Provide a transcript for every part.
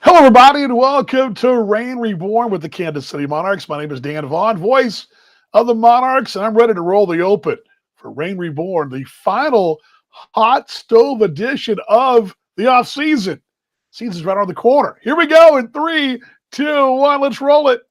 Hello, everybody, and welcome to Rain Reborn with the Kansas City Monarchs. My name is Dan Vaughn, voice of the Monarchs, and I'm ready to roll the open for Rain Reborn, the final hot stove edition of the offseason. Season's right around the corner. Here we go in 3, 2, 1. Let's roll it.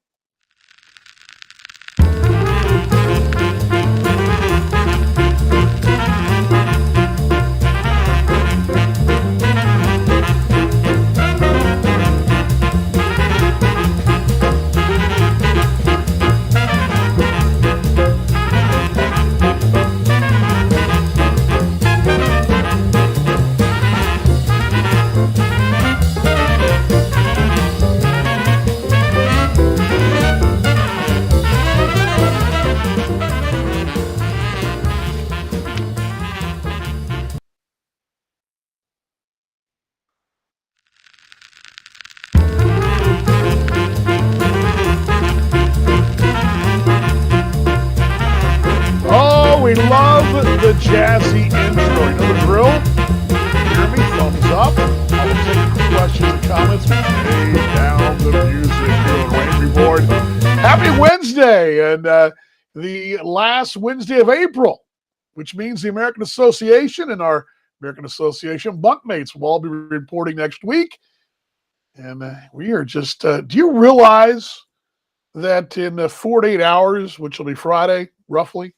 Oh, we love the jazzy intro. You know the drill? Hear me? Thumbs up. I will take questions and comments. Lay down the music here on Rain Reborn. Happy Wednesday, and the last Wednesday of April, which means the American Association and our American Association bunkmates will all be reporting next week. And we are just, do you realize that in 4 to 8 hours, which will be Friday, roughly,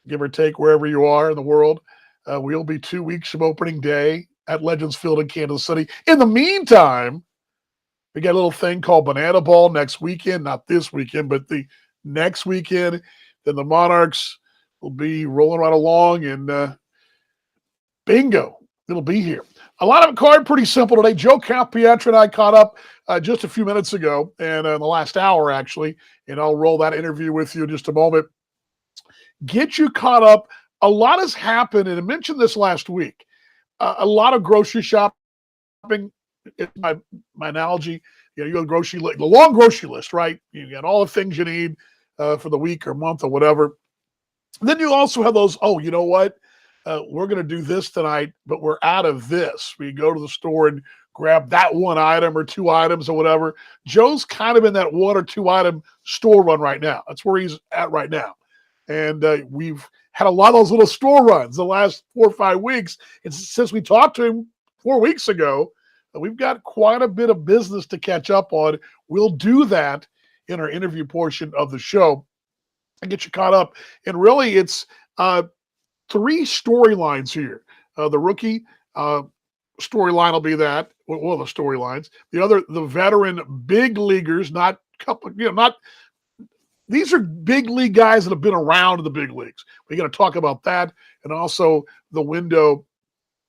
give or take wherever you are in the world, we'll be 2 weeks from opening day at Legends Field in Kansas City. In the meantime, we got a little thing called Banana Ball next weekend, not this weekend, but the next weekend. Then the Monarchs will be rolling right along, and bingo, it'll be here. A lot of the card pretty simple today. Joe Campietro and I caught up just a few minutes ago, and in the last hour, actually, and I'll roll that interview with you in just a moment. Get you caught up. A lot has happened, and I mentioned this last week. A lot of grocery shopping. It's my analogy. You go to the long grocery list, right? You got all the things you need for the week or month or whatever. And then you also have those. Oh, you know what? We're going to do this tonight, but we're out of this. We go to the store and grab that one item or two items or whatever. Joe's kind of in that one or two item store run right now. That's where he's at right now. And we've had a lot of those little store runs the last 4 or 5 weeks. And since we talked to him 4 weeks ago, we've got quite a bit of business to catch up on. We'll do that in our interview portion of the show and get you caught up. And really, it's 3 storylines here. The rookie storyline will be that. One of the storylines. The other, the veteran big leaguers, not couple, not. These are big league guys that have been around in the big leagues. We're going to talk about that, and also the window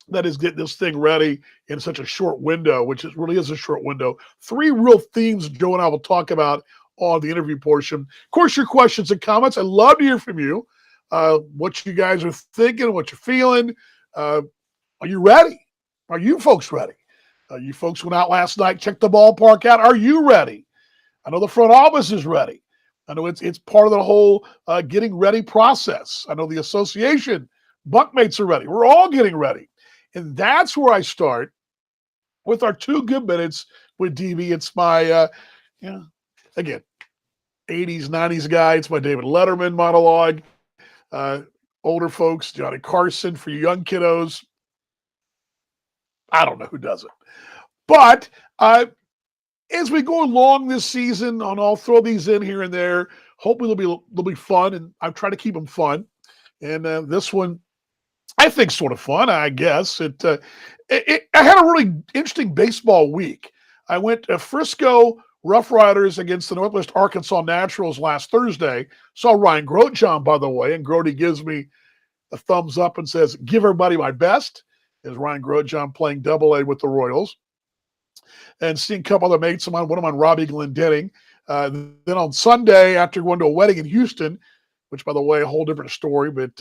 that is getting this thing ready in such a short window, which really is a short window. 3 real themes Joe and I will talk about on the interview portion. Of course, your questions and comments. I'd love to hear from you. What you guys are thinking, what you're feeling. Are you ready? Are you folks ready? You folks went out last night, checked the ballpark out. Are you ready? I know the front office is ready. I know it's part of the whole getting ready process. I know the association, bunkmates are ready. We're all getting ready. And that's where I start with our 2 good minutes with DB. It's my, again, 80s, 90s guy. It's my David Letterman monologue. Older folks, Johnny Carson for you young kiddos. I don't know who does it. But as we go along this season, and I'll throw these in here and there. Hopefully they'll be fun, and I'm trying to keep them fun. And this one, I think, sort of fun. I guess I had a really interesting baseball week. I went to Frisco Rough Riders against the Northwest Arkansas Naturals last Thursday. Saw Ryan Grotjohn, by the way, and Grody gives me a thumbs up and says, "Give everybody my best." As Ryan Grotjohn playing Double-A with the Royals. And seeing a couple other mates of mine, one of them, Robbie Glendenning. Then on Sunday, after going to a wedding in Houston, which, by the way, a whole different story, but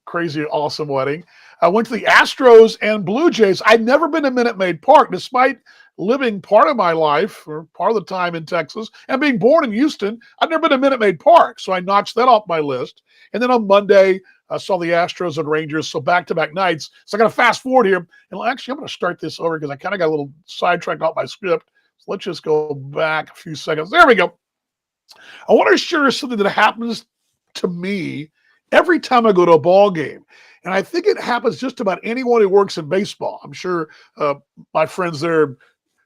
crazy, awesome wedding. I went to the Astros and Blue Jays. I'd never been to Minute Maid Park, despite living part of my life or part of the time in Texas and being born in Houston. I'd never been to Minute Maid Park, so I notched that off my list. And then on Monday, I saw the Astros and Rangers, so back-to-back nights. So I got to fast forward here. And actually, I'm going to start this over because I kind of got a little sidetracked off my script. So let's just go back a few seconds. There we go. I want to share something that happens to me every time I go to a ball game. And I think it happens just about anyone who works in baseball. I'm sure my friends there,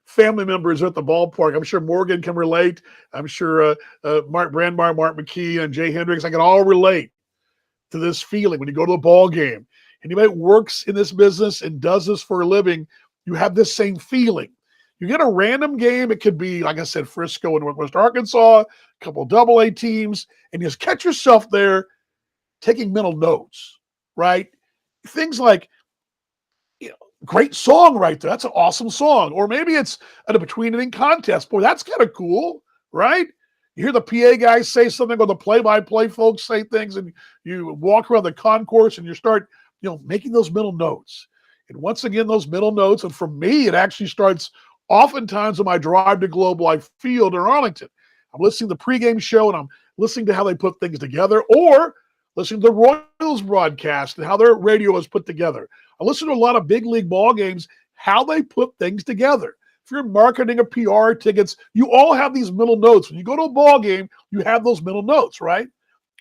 family members at the ballpark, I'm sure Morgan can relate. I'm sure Mark Brandmeier, Mark McKee, and Jay Hendricks, I can all relate to this feeling when you go to a ball game. Anybody that works in this business and does this for a living, you have this same feeling. You get a random game. It could be, like I said, Frisco and Northwest Arkansas, a couple of double-A teams, and you just catch yourself there taking mental notes, right? Things like, great song right there. That's an awesome song. Or maybe it's at a between inning contest. Boy, that's kind of cool, right? You hear the PA guys say something, or the play-by-play folks say things, and you walk around the concourse and you start, making those mental notes. And once again, those mental notes, and for me, it actually starts oftentimes on my drive to Globe Life Field in Arlington. I'm listening to the pregame show and I'm listening to how they put things together, or listening to the Royals broadcast and how their radio is put together. I listen to a lot of big league ball games, how they put things together. If you're marketing or PR tickets, you all have these mental notes. When you go to a ball game, you have those mental notes, right?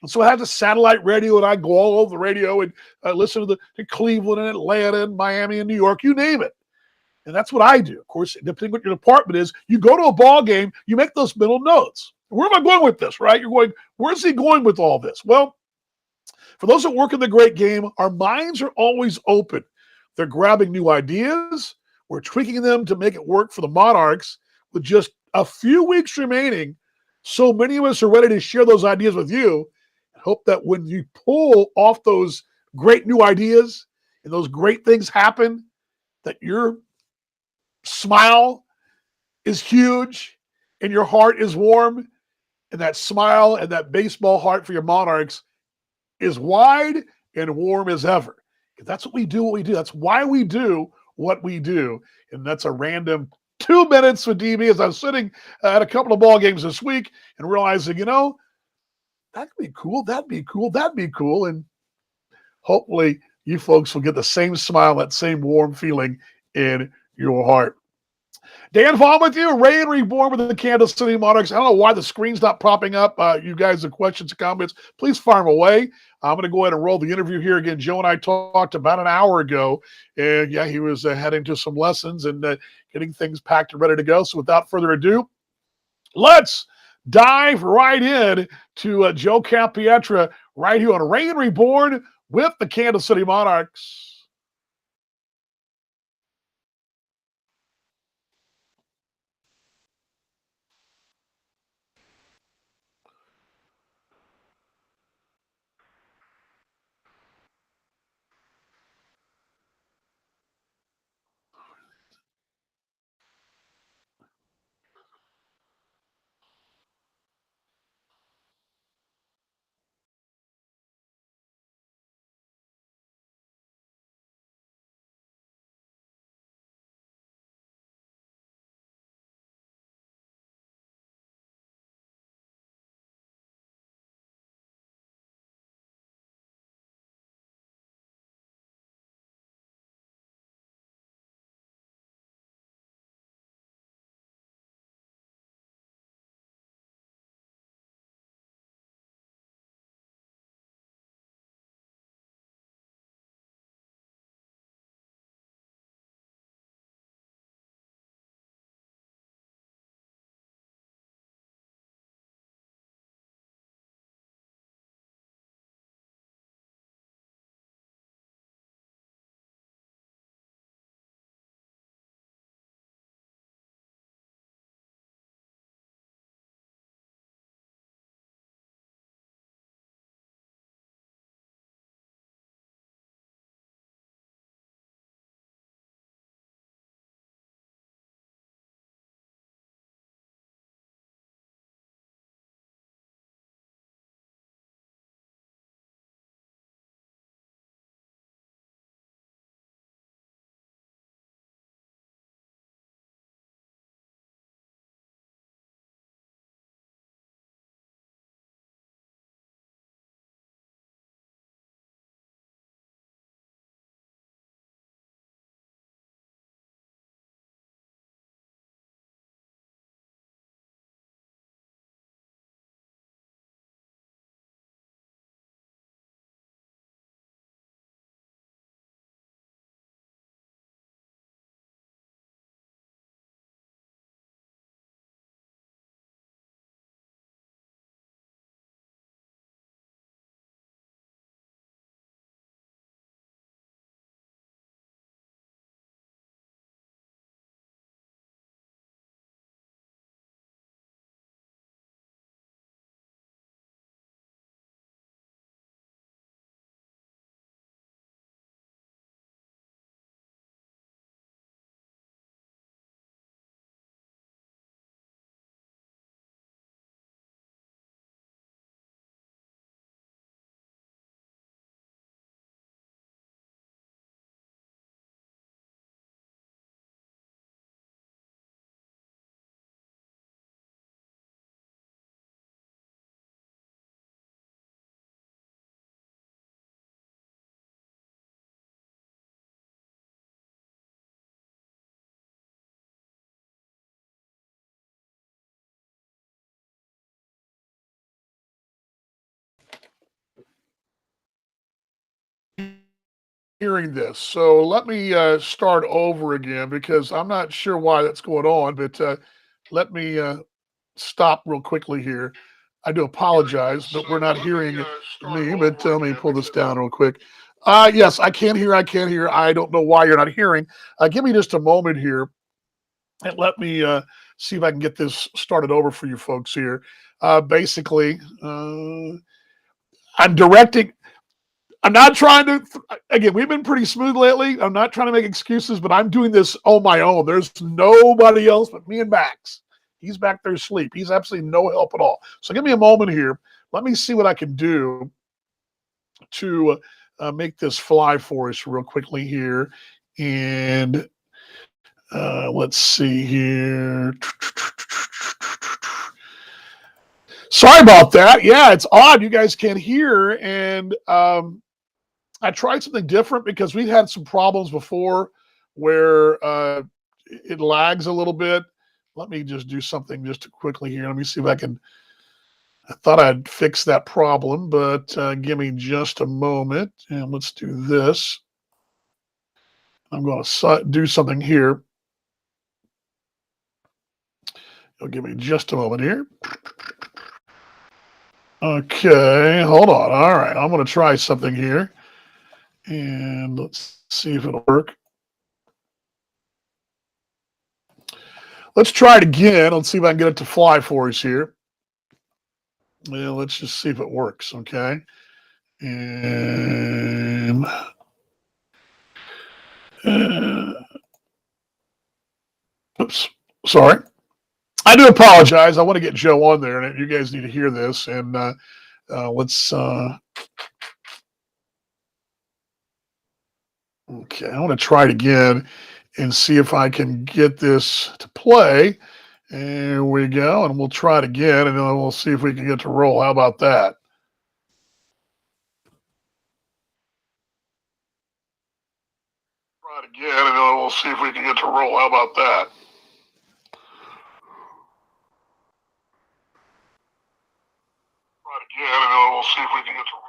And so I have the satellite radio, and I go all over the radio and listen to Cleveland and Atlanta and Miami and New York, you name it. And that's what I do. Of course, depending what your department is, you go to a ball game, you make those mental notes. Where am I going with this, right? You're going, where's he going with all this? Well, for those that work in the great game, our minds are always open. They're grabbing new ideas. We're tweaking them to make it work for the Monarchs. With just a few weeks remaining, so many of us are ready to share those ideas with you. I hope that when you pull off those great new ideas and those great things happen, that your smile is huge and your heart is warm, and that smile and that baseball heart for your Monarchs is wide and warm as ever. Because that's what we do, That's why we do what we do. And that's a random 2 minutes with DB as I was sitting at a couple of ball games this week and realizing, that could be cool. That'd be cool. That'd be cool. And hopefully you folks will get the same smile, that same warm feeling in your heart. Dan Vaughn with you, Ray and Reborn with the Kansas City Monarchs. I don't know why the screen's not popping up. You guys have questions, comments, please fire them away. I'm going to go ahead and roll the interview here again. Joe and I talked about an hour ago, and yeah, he was heading to some lessons and getting things packed and ready to go. So without further ado, let's dive right in to Joe Campietra right here on Ray and Reborn with the Kansas City Monarchs. hearing this. So let me start over again because I'm not sure why that's going on, but let me stop real quickly here. I do apologize, but we're not hearing me. But let me pull this down real quick. Yes, I can't hear. I can't hear. I don't know why you're not hearing. Give me just a moment here and let me see if I can get this started over for you folks here. Basically, I'm directing. I'm not trying to, again, we've been pretty smooth lately. I'm not trying to make excuses, but I'm doing this on my own. There's nobody else but me and Max. He's back there asleep. He's absolutely no help at all. So give me a moment here. Let me see what I can do to make this fly for us real quickly here. And let's see here. Sorry about that. Yeah, it's odd. You guys can't hear. And I tried something different because we've had some problems before where it lags a little bit. Let me just do something just quickly here. Let me see if I can. I thought I'd fix that problem, but give me just a moment. And let's do this. I'm going to do something here. It'll give me just a moment here. Okay, hold on. All right, I'm going to try something here. And let's see if it'll work. Let's try it again. Let's see if I can get it to fly for us here. Yeah, let's just see if it works, okay? And oops, sorry. I do apologize. I want to get Joe on there, and you guys need to hear this. And let's. Okay, I want to try it again and see if I can get this to play. There we go, and we'll try it again, and then we'll see if we can get to roll. How about that? Try it again, and then we'll see if we can get to roll. How about that? Try it again, and then we'll see if we can get to roll.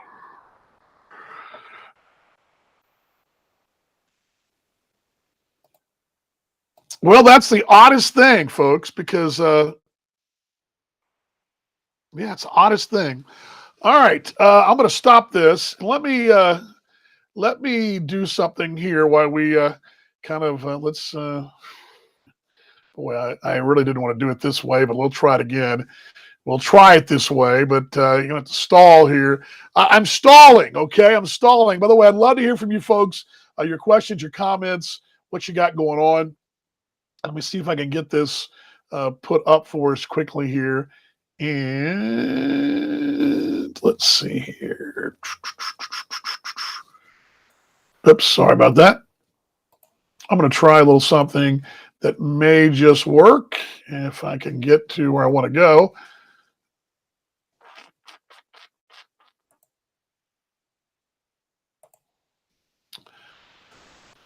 Well, that's the oddest thing, folks, because yeah, it's the oddest thing. All right, I'm going to stop this. Let me do something here while we kind of let's. Boy, I really didn't want to do it this way, but we'll try it again. We'll try it this way, but you're going to stall here. I'm stalling, okay? I'm stalling. By the way, I'd love to hear from you folks, your questions, your comments, what you got going on. Let me see if I can get this put up for us quickly here. And let's see here. Oops, sorry about that. I'm going to try a little something that may just work. If I can get to where I want to go.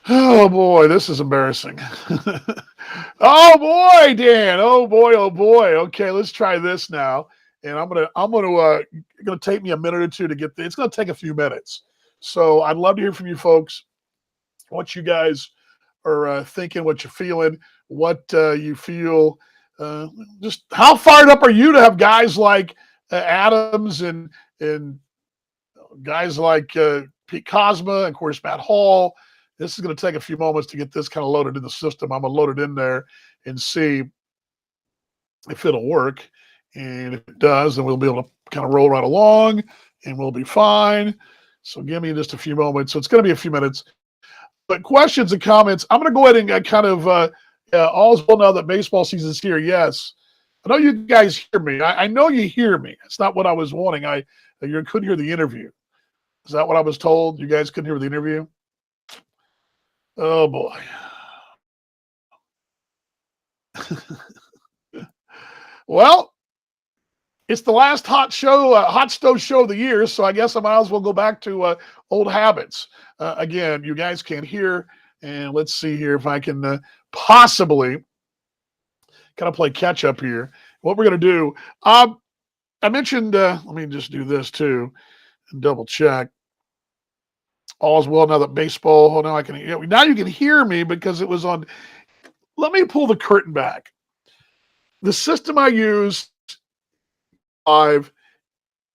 Oh boy, this is embarrassing. Oh boy, Dan. Oh boy, oh boy. Okay, let's try this now. And gonna take me a minute or two to get there. It's gonna take a few minutes. So I'd love to hear from you folks, what you guys are thinking, what you're feeling, what you feel. Just how fired up are you to have guys like Adams and guys like Pete Cosma and of course Matt Hall. This is going to take a few moments to get this kind of loaded in the system. I'm going to load it in there and see if it'll work. And if it does, then we'll be able to kind of roll right along and we'll be fine. So give me just a few moments. So it's going to be a few minutes. But questions and comments, I'm going to go ahead and kind of all's well now that baseball season is here. Yes. I know you guys hear me. I know you hear me. It's not what I was wanting. You couldn't hear the interview. Is that what I was told? You guys couldn't hear the interview? Oh boy. Well, it's the last hot stove show of the year, so I guess I might as well go back to old habits. Again, you guys can't hear, and let's see here if I can possibly kind of play catch up here. What we're going to do, I mentioned, let me just do this too and double check. All's well now that baseball. Oh, now I can. Now you can hear me because it was on. Let me pull the curtain back. The system I use live,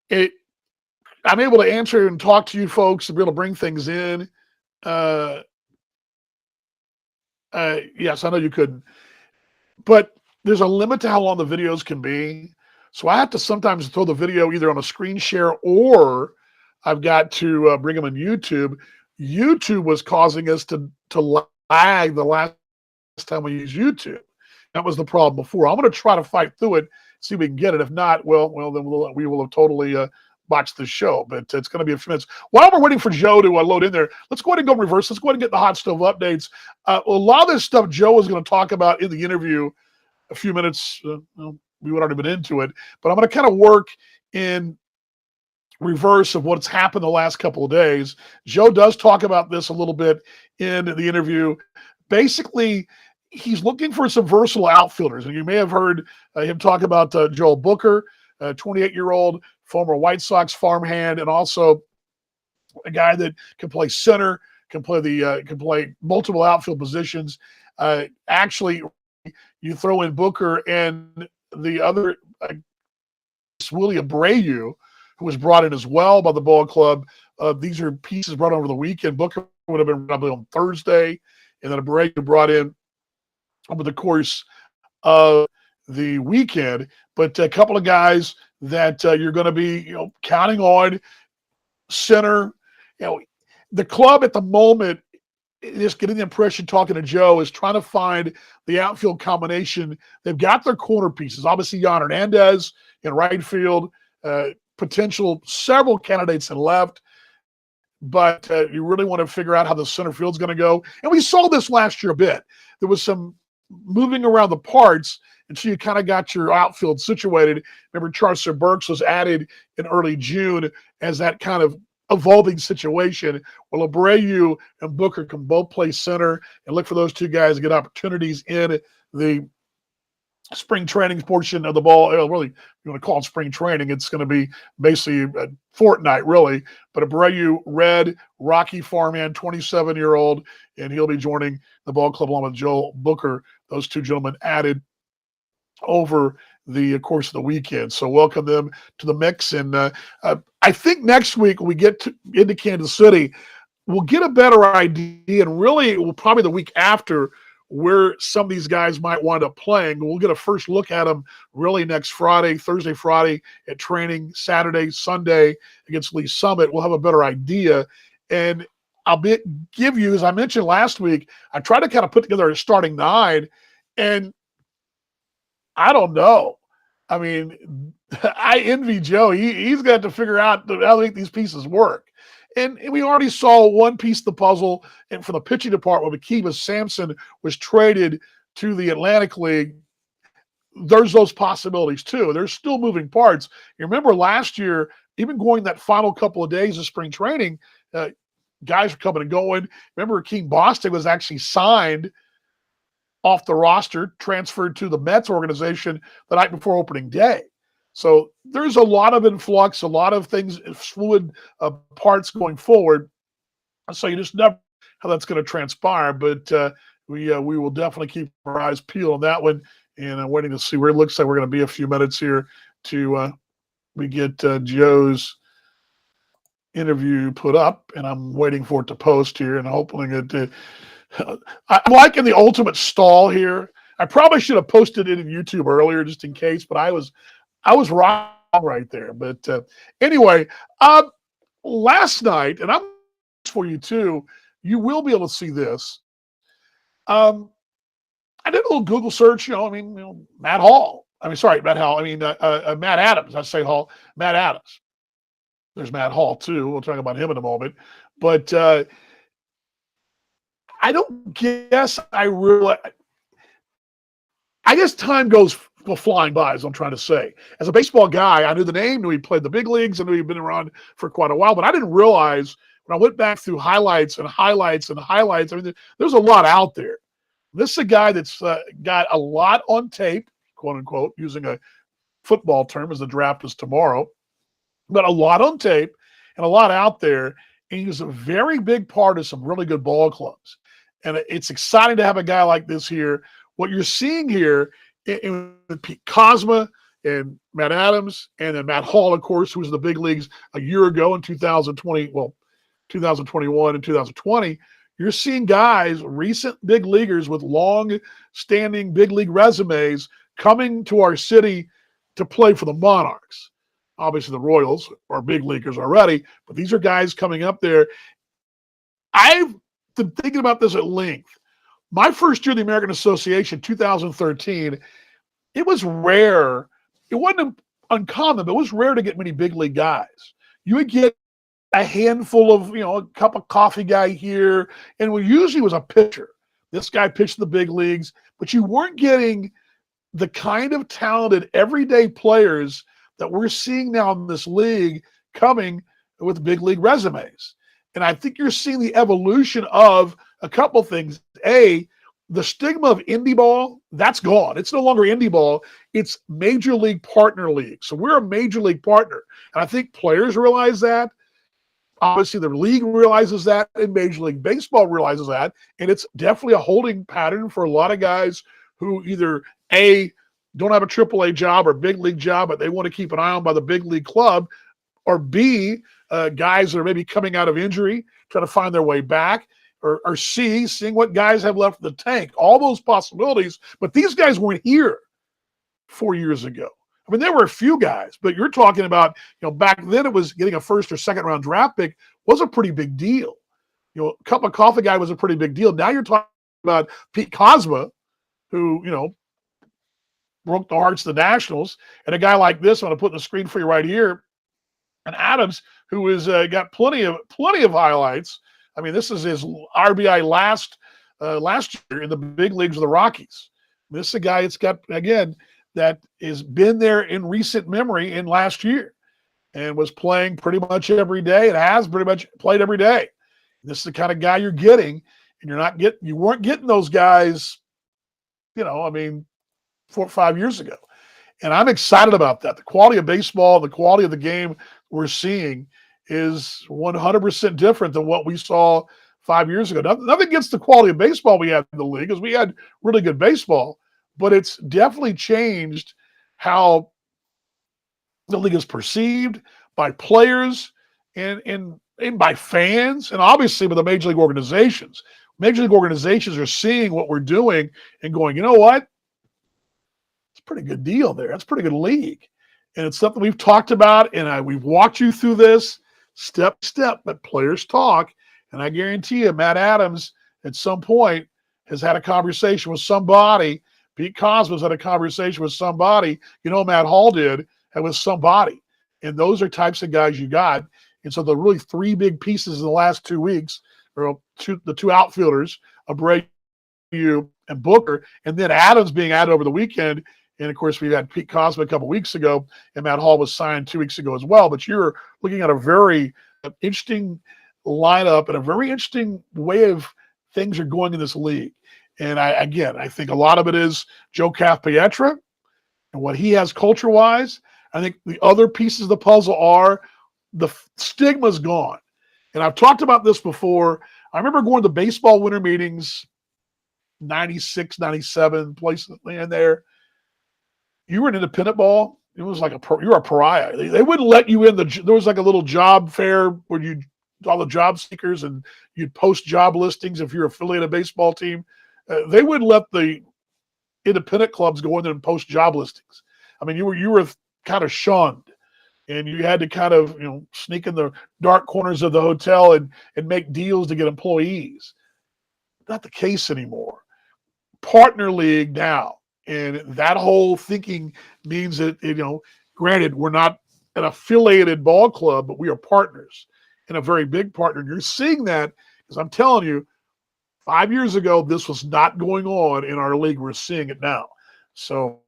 it I'm able to answer and talk to you folks and be able to bring things in. Uh, yes, I know you couldn't, but there's a limit to how long the videos can be. So I have to sometimes throw the video either on a screen share or I've got to bring them on YouTube. YouTube was causing us to lag the last time we used YouTube. That was the problem before. I'm going to try to fight through it, see if we can get it. If not, well, then we will have totally botched the show. But it's going to be a few minutes. While we're waiting for Joe to load in there, let's go ahead and go reverse. Let's go ahead and get the hot stove updates. A lot of this stuff Joe is going to talk about in the interview. A few minutes, we would already been into it, but I'm going to kind of work in reverse of what's happened the last couple of days. Joe does talk about this a little bit in the interview. Basically, he's looking for some versatile outfielders, and you may have heard him talk about Joel Booker, a 28-year-old former White Sox farmhand, and also a guy that can play center, can play multiple outfield positions. Actually, you throw in Booker and the other Willie Abreu, who was brought in as well by the ball club. These are pieces brought over the weekend. Booker would have been probably on Thursday, and then Abreu brought in over the course of the weekend. But a couple of guys that you're going to be, counting on. Center, the club at the moment, just getting the impression talking to Joe, is trying to find the outfield combination. They've got their corner pieces. Obviously, Jan Hernandez in right field, potential several candidates in left, but you really want to figure out how the center field's going to go. And we saw this last year a bit. There was some moving around the parts until you kind of got your outfield situated. Remember, Charles Burks was added in early June as that kind of evolving situation. Well, Abreu and Booker can both play center, and look for those two guys to get opportunities in the spring training portion of the ball. Really, you want to call it spring training, it's going to be basically a fortnight, really. But Abreu, red, Rocky farmhand, 27-year-old, and he'll be joining the ball club along with Joel Booker. Those two gentlemen added over the course of the weekend. So welcome them to the mix. And I think next week when we get into Kansas City, we'll get a better idea, and really it will probably the week after, where some of these guys might wind up playing. We'll get a first look at them really next Friday, Thursday, Friday at training, Saturday, Sunday against Lee Summit. We'll have a better idea. And I'll give you, as I mentioned last week, I tried to kind of put together a starting nine, and I don't know. I mean, I envy Joe. He's got to figure out how to make these pieces work. And we already saw one piece of the puzzle, and for the pitching department, when Akiva Sampson was traded to the Atlantic League, there's those possibilities too. There's still moving parts. You remember last year, even going that final couple of days of spring training, guys were coming and going. Remember, King Boston was actually signed off the roster, transferred to the Mets organization the night before opening day. So there's a lot of influx, a lot of things, fluid parts going forward. So you just never know how that's going to transpire. But we will definitely keep our eyes peeled on that one, and I'm waiting to see where it looks like we're going to be a few minutes here to we get Joe's interview put up, and I'm waiting for it to post here, and hoping it. I'm liking the ultimate stall here. I probably should have posted it in YouTube earlier just in case, but I was wrong right there. But anyway, last night, and I'm for you too, you will be able to see this. I did a little Google search, Matt Hall. Matt Adams. I say Hall, Matt Adams. There's Matt Hall too. We'll talk about him in a moment. But I don't guess I guess time goes flying by, as I'm trying to say. As a baseball guy, I knew the name, knew he played the big leagues, I knew he'd been around for quite a while, but I didn't realize when I went back through highlights and highlights and highlights, there's a lot out there. This is a guy that's got a lot on tape, quote unquote, using a football term, as the draft is tomorrow, but a lot on tape and a lot out there. and he's a very big part of some really good ball clubs. And it's exciting to have a guy like this here. What you're seeing here in Pete Kozma and Matt Adams, and then Matt Hall, of course, who was in the big leagues a year ago in 2020, well, 2021 and 2020, you're seeing guys, recent big leaguers with long-standing big league resumes coming to our city to play for the Monarchs. Obviously, the Royals are big leaguers already, but these are guys coming up there. I've been thinking about this at length. My first year in the American Association, 2013, it was rare. It wasn't uncommon, but it was rare to get many big league guys. You would get a handful of, a cup of coffee guy here, and it usually was a pitcher. This guy pitched in the big leagues, but you weren't getting the kind of talented everyday players that we're seeing now in this league coming with big league resumes. And I think you're seeing the evolution of a couple things. A, the stigma of indie ball, that's gone. It's no longer indie ball. It's major league partner league. So we're a major league partner. And I think players realize that. Obviously, the league realizes that, and Major League Baseball realizes that. And it's definitely a holding pattern for a lot of guys who either, A, don't have a AAA job or big league job, but they want to keep an eye on by the big league club, or B, guys that are maybe coming out of injury, trying to find their way back, or C, seeing what guys have left in the tank. All those possibilities, but these guys weren't here 4 years ago. I mean, there were a few guys, but you're talking about, back then it was getting a first or second round draft pick was a pretty big deal. A cup of coffee guy was a pretty big deal. Now you're talking about Pete Kozma, who, broke the hearts of the Nationals, and a guy like this, I'm going to put the screen for you right here, and Adams, who has got plenty of highlights. I mean, this is his RBI last year in the big leagues with the Rockies. This is a guy that's got, again, that has been there in recent memory in last year and was playing pretty much every day and has pretty much played every day. This is the kind of guy you're getting, and you weren't getting those guys, 4 or 5 years ago. And I'm excited about that. The quality of baseball, the quality of the game we're seeing is 100% different than what we saw 5 years ago. Nothing against the quality of baseball we had in the league, because we had really good baseball, but it's definitely changed how the league is perceived by players and by fans, and obviously by the major league organizations. Major league organizations are seeing what we're doing and going, you know what? It's a pretty good deal there. That's a pretty good league. And it's something we've talked about, and we've walked you through this step by step, but players talk. And I guarantee you, Matt Adams at some point has had a conversation with somebody. Pete Kozma's had a conversation with somebody. Matt Hall did, and with somebody. And those are types of guys you got. And so the really three big pieces in the last 2 weeks are the two outfielders, Abreu and Booker, and then Adams being added over the weekend. And, of course, we had Pete Kozma a couple weeks ago, and Matt Hall was signed 2 weeks ago as well. But you're looking at a very interesting lineup and a very interesting way of things are going in this league. And, I think a lot of it is Joe Kath-Pietra and what he has culture-wise. I think the other pieces of the puzzle are the stigma's gone. And I've talked about this before. I remember going to baseball winter meetings, 96, 97, places in there. You were an independent ball. It was like you were a pariah. They wouldn't let you in. There was like a little job fair where all the job seekers, and you'd post job listings if you're affiliated a baseball team. They wouldn't let the independent clubs go in there and post job listings. I mean, you were kind of shunned, and you had to kind of sneak in the dark corners of the hotel and make deals to get employees. Not the case anymore. Partner league now. And that whole thinking means that, granted, we're not an affiliated ball club, but we are partners, and a very big partner. And you're seeing that, because I'm telling you, 5 years ago, this was not going on in our league. We're seeing it now. So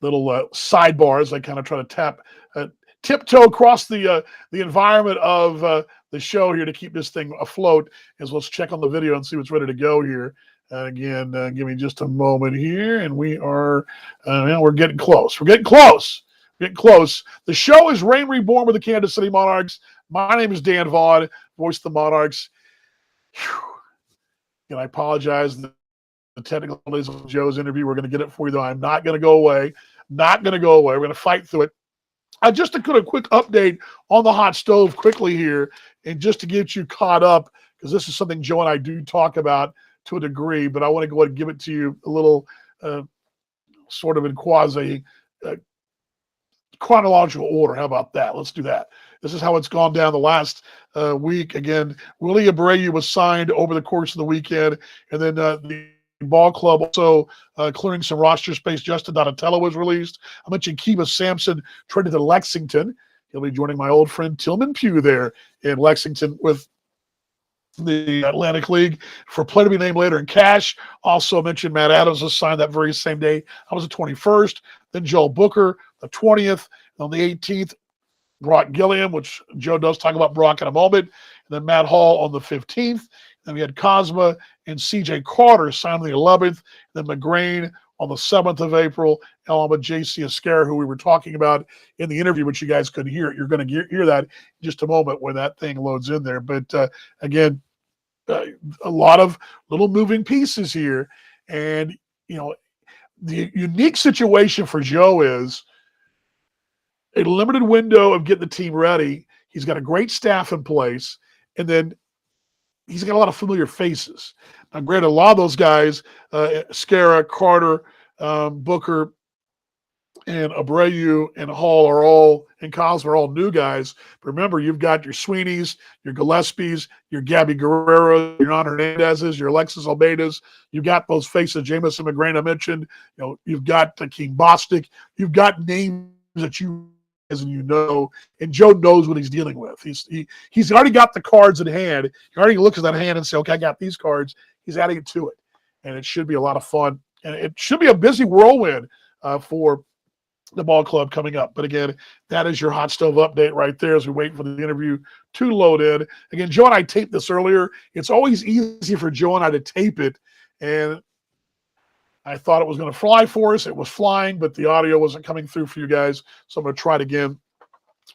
little sidebars, I kind of try to tiptoe across the environment of the show here to keep this thing afloat. As let's check on the video and see what's ready to go here. Again, give me just a moment here, and we are we're getting close. We're getting close. The show is Reborn with the Kansas City Monarchs. My name is Dan Vaughn, voice of the Monarchs. Whew. And I apologize for the technical delays of Joe's interview. We're going to get it for you, though. I'm not going to go away. Not going to go away. We're going to fight through it. Just to put a quick update on the hot stove quickly here, and just to get you caught up, because this is something Joe and I do talk about to a degree, but I want to go ahead and give it to you a little sort of in quasi chronological order. How about that? Let's do that. This is how it's gone down the last week. Again, Willie Abreu was signed over the course of the weekend, and then the ball club also clearing some roster space. Justin Donatello was released. I mentioned Kiva Sampson traded to Lexington. He'll be joining my old friend Tillman Pugh there in Lexington with the Atlantic League for a play to be named later in cash. Also mentioned Matt Adams was signed that very same day. That was the 21st. Then Joel Booker, the 20th. On the 18th, Brock Gilliam, which Joe does talk about Brock in a moment. And then Matt Hall on the 15th. Then we had Cosma and C.J. Carter signed on the 11th. Then McGrain on the 7th of April, along with J.C. Esquer, who we were talking about in the interview, but you guys couldn't hear it. You're going to hear that in just a moment when that thing loads in there. But again, a lot of little moving pieces here. And, you know, the unique situation for Joe is a limited window of getting the team ready. He's got a great staff in place, and then he's got a lot of familiar faces. Now, granted, a lot of those guys, Scara, Carter, Booker, and Abreu and Hall are all, and Cosmo are all new guys. But remember, you've got your Sweeneys, your Gillespies, your Gabby Guerrero, your Ron Hernandez's, your Alexis Almeidas. You've got those faces, Jamison McGrain I mentioned. You know, you've got King Bostic. You've got names that you and you know, and Joe knows what he's dealing with. He's already got the cards in hand. He already looks at that hand and say, okay, I got these cards. He's adding it to it, and it should be a lot of fun, and it should be a busy whirlwind for the ball club coming up. But again, that is your hot stove update right there as we wait for the interview to load in. Again, Joe and I taped this earlier. It's always easy for Joe and I to tape it, and I thought it was going to fly for us. It was flying, but the audio wasn't coming through for you guys. So I'm going to try it again,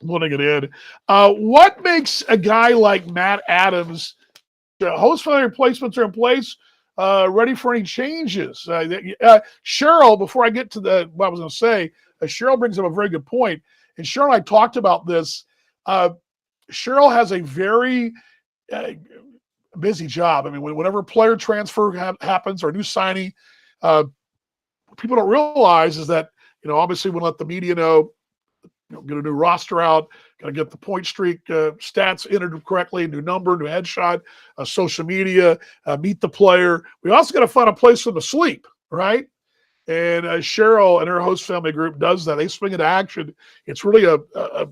putting it in. What makes a guy like Matt Adams, host family replacements are in place, ready for any changes? Cheryl, before I get to what I was going to say, Cheryl brings up a very good point. And Cheryl and I talked about this. Cheryl has a very busy job. I mean, whenever a player transfer happens or a new signing, people don't realize is that, you know, obviously we let the media know, you know, get a new roster out, got to get the point streak stats entered correctly, new number, new headshot, social media, meet the player. We also got to find a place for them to sleep, right? And Cheryl and her host family group does that. They swing into action. It's really a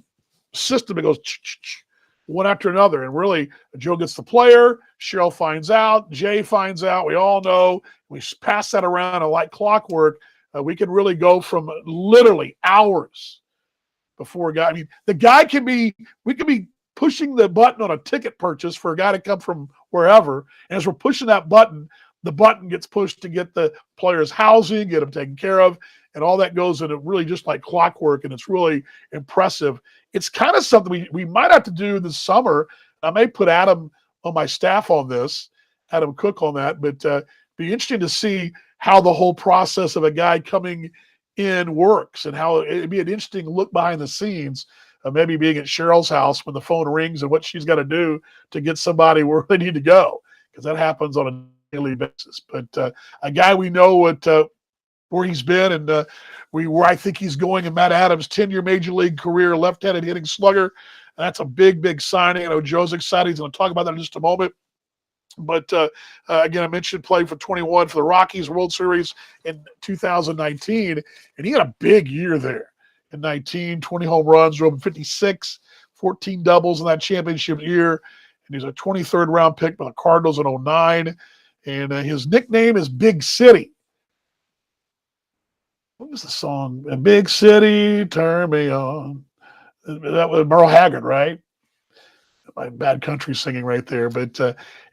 system that goes one after another. And really, Joe gets the player, Cheryl finds out, Jay finds out. We all know. We pass that around, and like clockwork, we can really go from literally hours before a guy. I mean, we could be pushing the button on a ticket purchase for a guy to come from wherever. And as we're pushing that button, the button gets pushed to get the player's housing, get them taken care of, and all that goes in it really just like clockwork, and it's really impressive. It's kind of something we might have to do this summer. I may put Adam on my staff on this, Adam Cook on that, but be interesting to see how the whole process of a guy coming in works, and how it'd be an interesting look behind the scenes, maybe being at Cheryl's house when the phone rings and what she's got to do to get somebody where they need to go, because that happens on a daily basis. But a guy we know where he's been and where I think he's going, and Matt Adams, 10-year major league career, left-handed hitting slugger. That's a big, big signing. I know Joe's excited. He's going to talk about that in just a moment. But again, I mentioned played for 21 for the Rockies World Series in 2019, and he had a big year there in 19, 20 home runs, drove 56, 14 doubles in that championship year, and he's a 23rd round pick by the Cardinals in 09, and his nickname is Big City. What was the song? Big City, turn me on. That was Merle Haggard, right? My bad country singing right there. But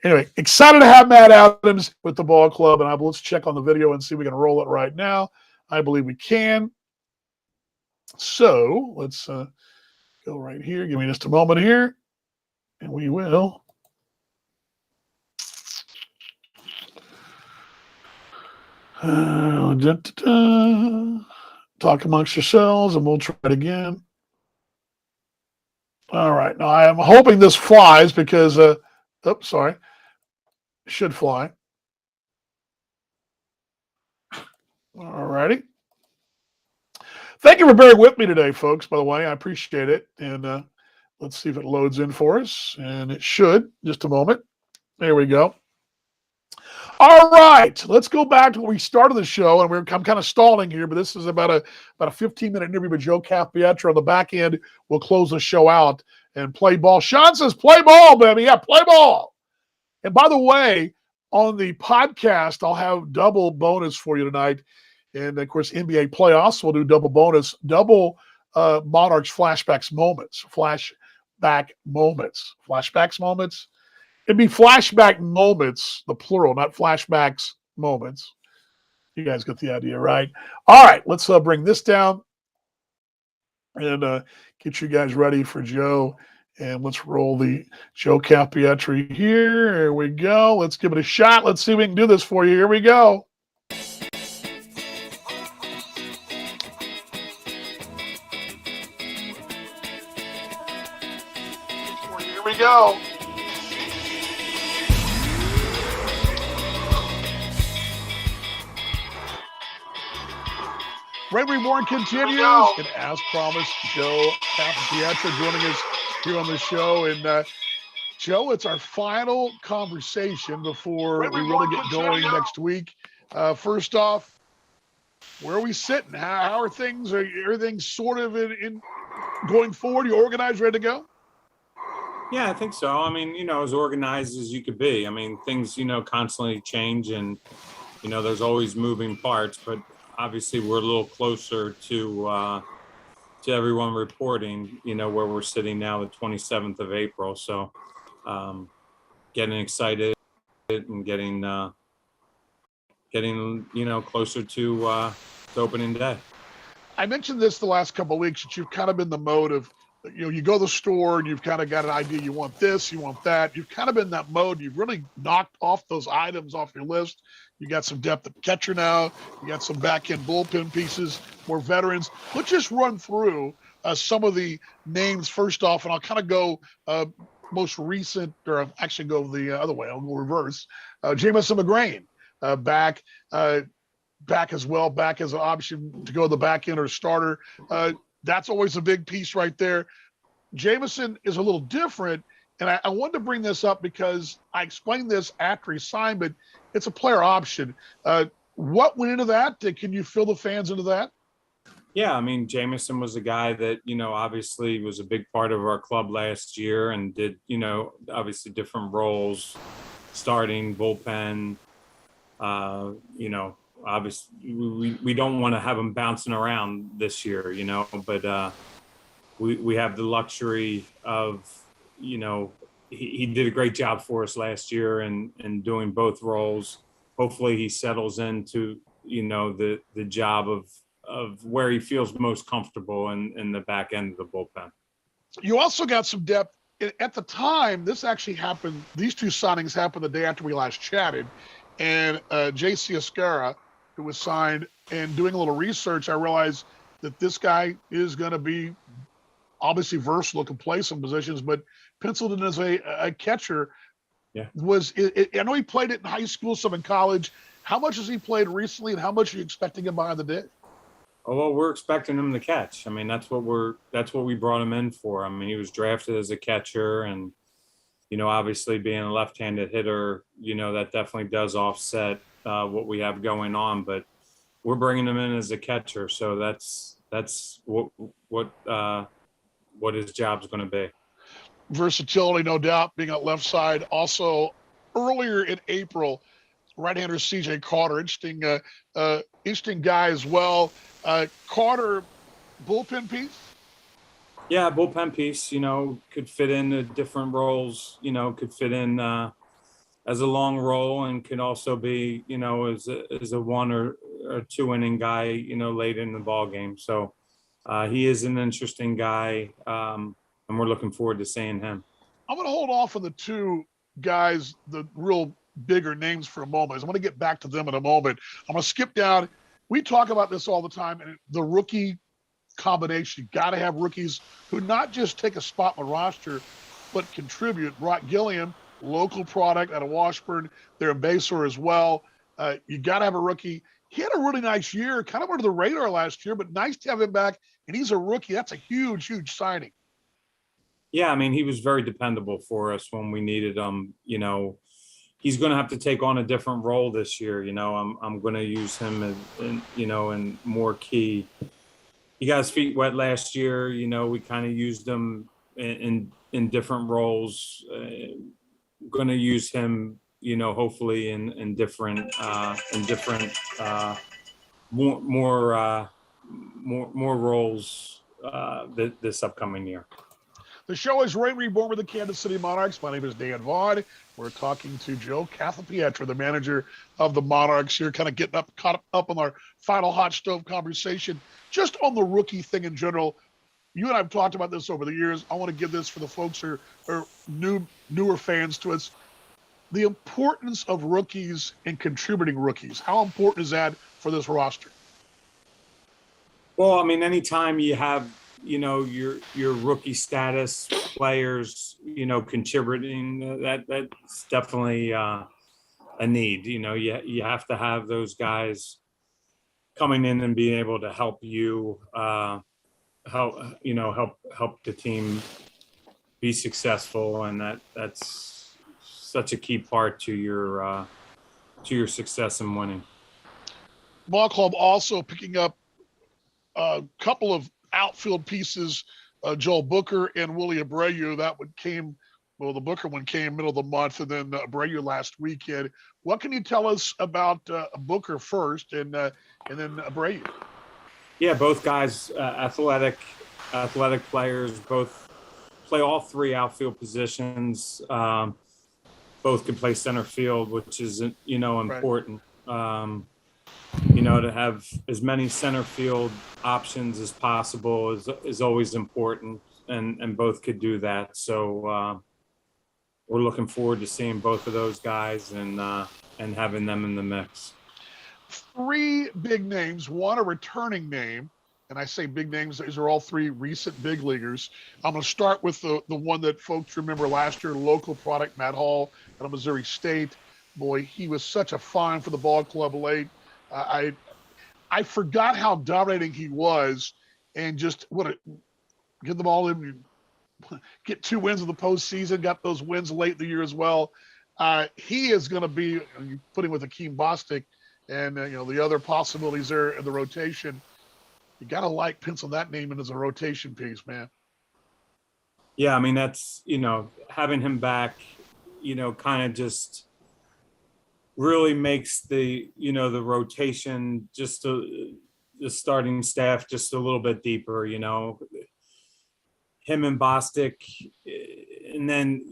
anyway, excited to have Matt Adams with the ball club. And let's check on the video and see if we can roll it right now. I believe we can. So let's go right here. Give me just a moment here. And we will. Talk amongst yourselves, and we'll try it again. All right. Now, I am hoping this flies because, sorry. It should fly. All righty. Thank you for bearing with me today, folks, by the way. I appreciate it. And let's see if it loads in for us. And it should. Just a moment. There we go. All right, let's go back to where we started the show, and I'm kind of stalling here, but this is about a 15-minute interview with Joe Capietro. On the back end, we'll close the show out and play ball. Sean says, play ball, baby. Yeah, play ball. And by the way, on the podcast, I'll have double bonus for you tonight. And, of course, NBA playoffs, we'll do double bonus, double Monarchs flashbacks moments. It'd be flashback moments, the plural, not flashbacks moments. You guys get the idea, right? All right, let's bring this down and get you guys ready for Joe. And let's roll the Joe Capietro here. Here we go. Let's give it a shot. Let's see if we can do this for you. Here we go. Here we go. Reborn continues, and as promised, Joe Capietro joining us here on the show. And Joe, it's our final conversation before we really get going next week. First off, where are we sitting? How are things? Are everything sort of in going forward? You organized, ready to go? Yeah, I think so. I mean, as organized as you could be. I mean, things, constantly change, and there's always moving parts, but obviously we're a little closer to everyone reporting, where we're sitting now, the 27th of April. So getting excited and getting closer to opening day. I mentioned this the last couple of weeks that you've kind of been the mode of, you go to the store and you've kind of got an idea. You want this, you want that. You've kind of been in that mode. You've really knocked off those items off your list. You got some depth at catcher now. You got some back-end bullpen pieces, more veterans. Let's just run through some of the names first off, and I'll kind of go most recent, or actually go the other way. I'll go reverse. Jamison McGrain back as well, back as an option to go to the back end or starter. That's always a big piece right there. Jamison is a little different, and I wanted to bring this up because I explained this after he signed, but it's a player option. What went into that? Can you fill the fans into that? Yeah, I mean, Jamison was a guy that, obviously was a big part of our club last year and did, obviously different roles, starting, bullpen, obviously we don't want to have him bouncing around this year, but we have the luxury of, he did a great job for us last year and doing both roles. Hopefully he settles into, the job of where he feels most comfortable in the back end of the bullpen. You also got some depth. At the time, this actually happened, these two signings happened the day after we last chatted. And J.C. Escara, who was signed, and doing a little research, I realized that this guy is going to be obviously versatile, can play some positions, but penciled in as a catcher. Yeah. I know he played it in high school, some in college. How much has he played recently, and how much are you expecting him behind the dish? Oh, well, we're expecting him to catch. I mean, that's what we brought him in for. I mean, he was drafted as a catcher, and obviously being a left-handed hitter, that definitely does offset what we have going on. But we're bringing him in as a catcher, so that's what his job's going to be. Versatility, no doubt, being on left side. Also, earlier in April, right-hander C.J. Carter, interesting guy as well. Carter, bullpen piece? Yeah, bullpen piece, could fit into different roles, could fit in as a long role and could also be, as a 1 or 2 inning guy, late in the ball game. So he is an interesting guy, and we're looking forward to seeing him. I'm going to hold off on the two guys, the real bigger names for a moment. I'm going to get back to them in a moment. I'm going to skip down. We talk about this all the time, and the rookie combination. You got to have rookies who not just take a spot on the roster, but contribute. Brock Gilliam, local product out of Washburn, they're in Basor as well. You got to have a rookie. He had a really nice year, kind of under the radar last year, but nice to have him back. And he's a rookie. That's a huge, huge signing. Yeah, I mean, he was very dependable for us when we needed him. He's going to have to take on a different role this year. I'm going to use him in more key. He got his feet wet last year. We kind of used him in different roles. Going to use him, hopefully in different more roles this upcoming year. The show is Reborn with the Kansas City Monarchs. My name is Dan Vaughn. We're talking to Joe Cathapietra, the manager of the Monarchs here, kind of getting caught up on our final hot stove conversation. Just on the rookie thing in general, you and I have talked about this over the years. I want to give this for the folks who are newer fans to us. The importance of rookies and contributing rookies. How important is that for this roster? Well, I mean, anytime you have your rookie status players, contributing, that's definitely a need. You have to have those guys coming in and being able to help you help the team be successful, and that's such a key part to your success in winning. Ball club also picking up a couple of outfield pieces, Joel Booker and Willie Abreu. The Booker one came middle of the month, and then Abreu last weekend. What can you tell us about Booker first, and then Abreu? Yeah, both guys, athletic players. Both play all three outfield positions. Both can play center field, which is important. Right. To have as many center field options as possible is always important, and both could do that. So we're looking forward to seeing both of those guys and having them in the mix. Three big names, one a returning name, and I say big names, these are all three recent big leaguers. I'm going to start with the one that folks remember last year, local product, Matt Hall out of Missouri State. Boy, he was such a find for the ball club late. I forgot how dominating he was, and just get the ball in, get 2 wins in the postseason, got those wins late in the year as well. He is going to be putting with Akeem Bostic and the other possibilities there in the rotation. You got to pencil that name in as a rotation piece, man. Yeah, I mean, that's, having him back, kind of just really makes the rotation, just the starting staff just a little bit deeper. Him and Bostic, and then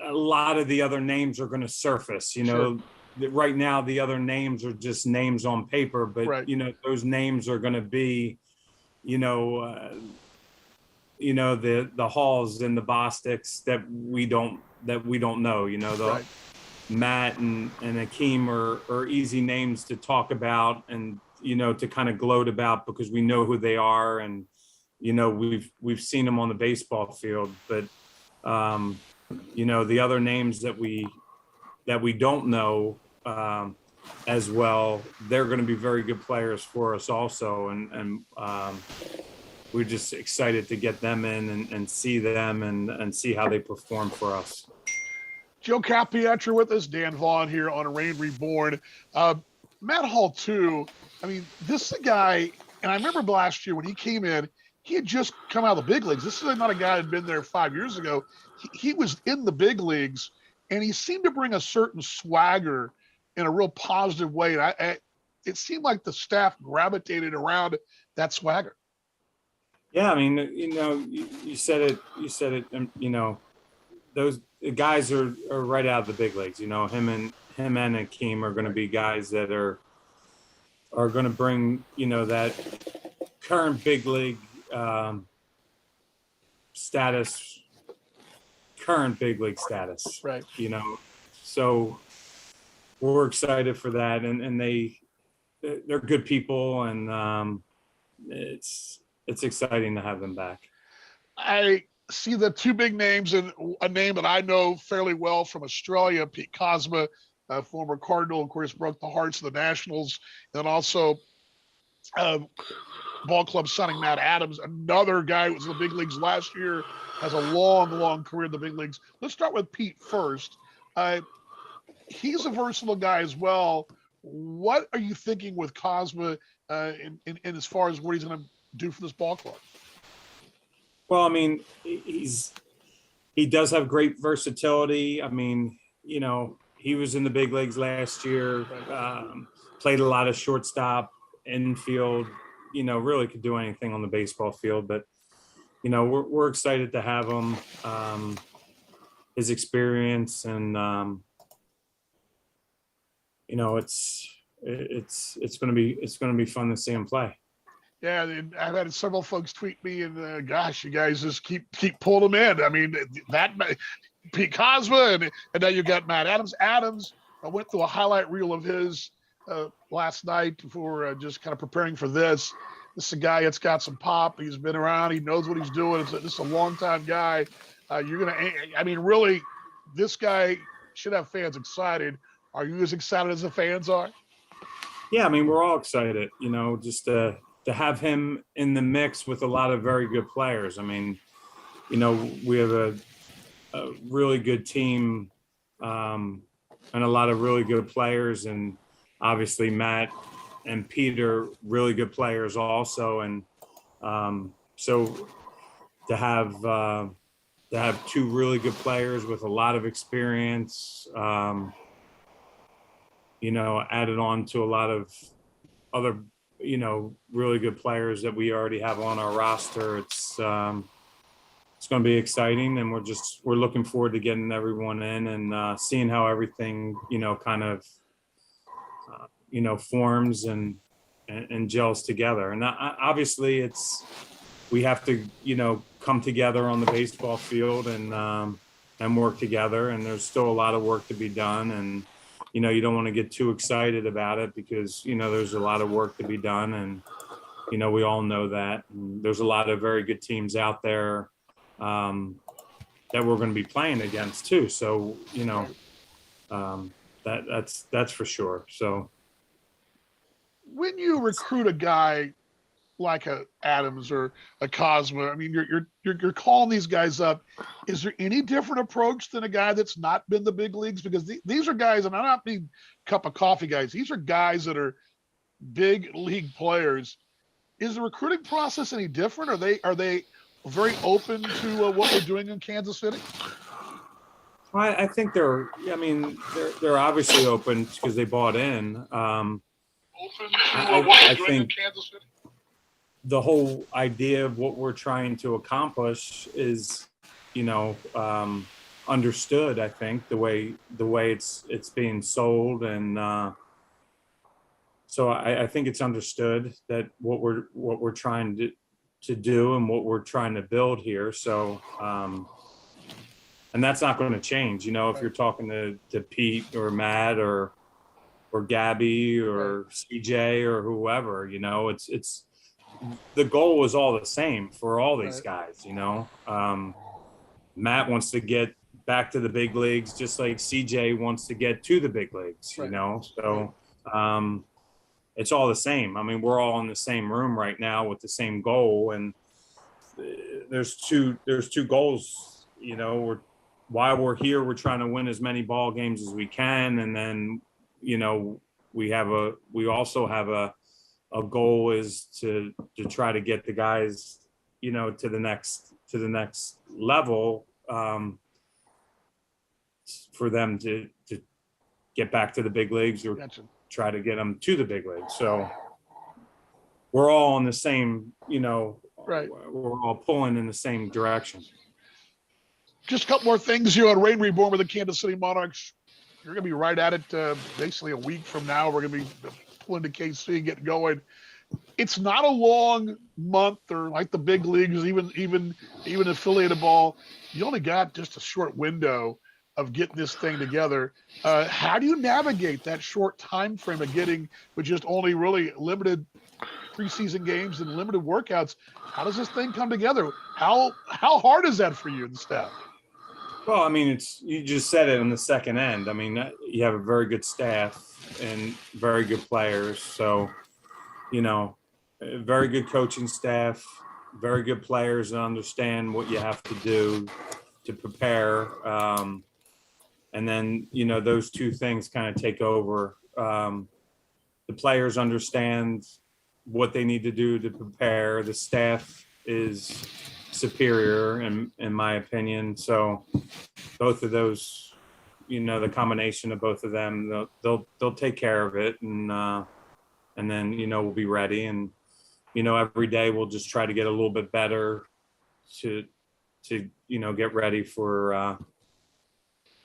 a lot of the other names are going to surface. Sure. Right now the other names are just names on paper, but right. Those names are going to be the Halls and the Bostics that we don't know. Right. Matt and Akeem are easy names to talk about and to kind of gloat about because we know who they are, and we've seen them on the baseball field. But the other names that we don't know as well, they're going to be very good players for us also, and we're just excited to get them in and see them and see how they perform for us. Joe Cathapietra with us, Dan Vaughn here on Rain Reborn. Matt Hall, too. I mean, this is a guy, and I remember last year when he came in, he had just come out of the big leagues. This is not a guy that had been there 5 years ago. He was in the big leagues, and he seemed to bring a certain swagger in a real positive way. And it seemed like the staff gravitated around that swagger. Yeah, I mean, you said it, those guys are right out of the big leagues. Him and Akeem are going to be guys that are going to bring, that current big league status current big league status. Right. You know, so we're excited for that, and they're good people, and it's exciting to have them back. I see the two big names, and a name that I know fairly well from Australia, Pete Kozma, former Cardinal, of course, broke the hearts of the Nationals, and also ball club signing Matt Adams, another guy who was in the big leagues last year, has a long career in the big leagues. Let's start with Pete first. He's a versatile guy as well. What are you thinking with Kozma in as far as what he's going to do for this ball club? Well, I mean, he does have great versatility. I mean, you know, he was in the big leagues last year, played a lot of shortstop, infield, you know, really could do anything on the baseball field. But, you know, we're excited to have him, his experience, and, you know, it's going to be fun to see him play. Yeah, and I've had several folks tweet me, and gosh, you guys just keep pulling them in. I mean, that Pete Kozma, and now you got Matt Adams. Adams, I went through a highlight reel of his last night before just kind of preparing for this. This is a guy that's got some pop. He's been around. He knows what he's doing. This is a long-time guy. I mean, really, this guy should have fans excited. Are you as excited as the fans are? Yeah, I mean, we're all excited, you know, just to have him in the mix with a lot of very good players. I mean, you know, we have a really good team, and a lot of really good players, and obviously Matt and Peter, really good players also. And so to have two really good players with a lot of experience, you know, added on to a lot of other, you know, really good players that we already have on our roster. It's going to be exciting, and we're looking forward to getting everyone in and seeing how everything, you know, kind of, you know, forms and gels together. And obviously we have to, you know, come together on the baseball field and work together. And there's still a lot of work to be done. And, you know, you don't want to get too excited about it because, you know, there's a lot of work to be done. And, you know, we all know that. And there's a lot of very good teams out there that we're going to be playing against too. So, you know, that's for sure. So when you recruit a guy like a Adams or a Kozma, I mean, you're calling these guys up. Is there any different approach than a guy that's not been the big leagues? Because these are guys, and I'm not being cup of coffee guys. These are guys that are big league players. Is the recruiting process any different? Are they very open to what we're doing in Kansas City? I think they're obviously open because they bought in. I think the whole idea of what we're trying to accomplish is, you know, understood. I think the way it's being sold, and so I think it's understood that what we're trying to do and what we're trying to build here. So, and that's not going to change. You know, if you're talking to Pete or Matt or Gabby or CJ or whoever, you know, it's the goal is all the same for all these guys. You know, Matt wants to get back to the big leagues just like CJ wants to get to the big leagues. You know, so it's all the same. I mean, we're all in the same room right now with the same goal, and there's two goals. You know, while we're here, we're trying to win as many ball games as we can, and then, you know, we also have a goal is to try to get the guys, you know, to the next level, for them to get back to the big leagues or try to get them to the big leagues. So we're all in the same, you know, we're all pulling in the same direction. Just a couple more things here on Reborn with the Kansas City Monarchs. You're going to be right at it basically a week from now. We're going to be pulling to KC, getting going. it's not a long month or like the big leagues, even affiliated ball. You only got just a short window of getting this thing together. How do you navigate that short time frame of getting with just only really limited preseason games and limited workouts? How does this thing come together? How hard is that for you and the staff? Well, I mean, you just said it on the second end. I mean, you have a very good staff and very good players. So, you know, a very good coaching staff, very good players that understand what you have to do to prepare. And then, those two things kind of take over. The players understand what they need to do to prepare. The staff is superior in my opinion. So both of those, the combination of both of them, they'll take care of it. And then, we'll be ready. And, every day we'll just try to get a little bit better to get ready for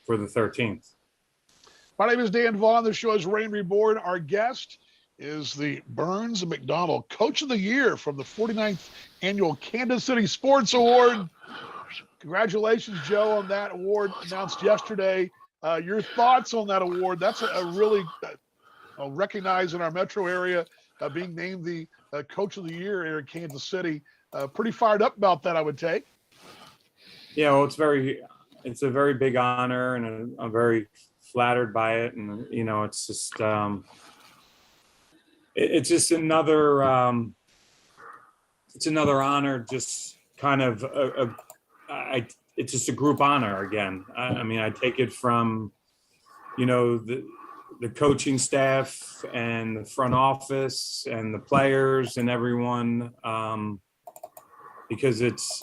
the 13th. My name is Dan Vaughn. The show is Reborn. Our guest is the Burns and McDonnell Coach of the Year from the 49th Annual Kansas City Sports Award. Congratulations, Joe, on that award announced yesterday. Your thoughts on that award? That's a really recognized in our metro area, being named the Coach of the Year here in Kansas City. Pretty fired up about that, I would take. Yeah, well, it's a very big honor, and I'm very flattered by it. And it's just it's just another honor. Just kind of it's just a group honor again. I mean, I take it from the coaching staff and the front office and the players and everyone, because it's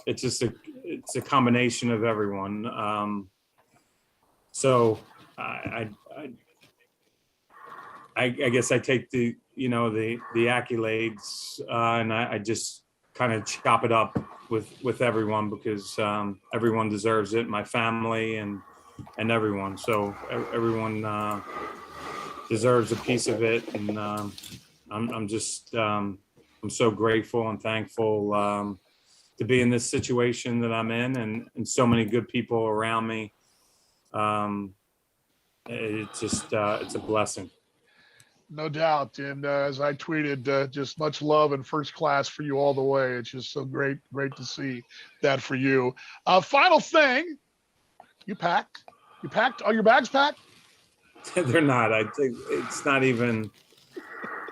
a combination of everyone. So I guess I take the accolades, and I just kind of chop it up with everyone, because everyone deserves it. My family and everyone. So everyone deserves a piece of it, and I'm so grateful and thankful to be in this situation that I'm in, and so many good people around me. It's a blessing. No doubt. And as I tweeted, just much love and first class for you all the way. It's just so great to see that for you. Final thing, you packed? Are your bags packed? They're not. I think it's not even,